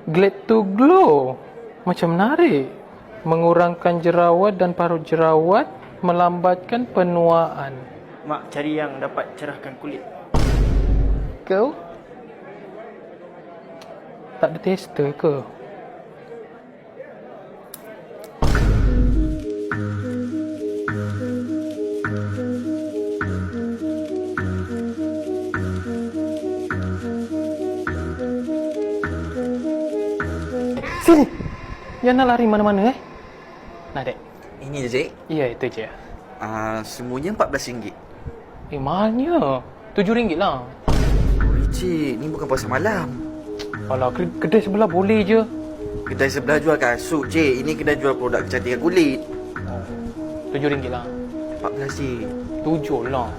Glade to Glow. Macam menarik. Mengurangkan jerawat dan parut jerawat, melambatkan penuaan. Mak cari yang dapat cerahkan kulit. Kau? Tak ada tester ke? Sini! Jangan nak lari mana-mana Nah, dek. Ini je, Cik. Ya, itu je. Semuanya RM14. Mahalnya. RM7 lah. Oi, Cik. Ni bukan pasar malam. Alah, kedai sebelah boleh je. Kedai sebelah jual kasut, Cik. Ini kedai jual produk kecantikan kulit. RM7 lah. 14, Cik. 7 lah.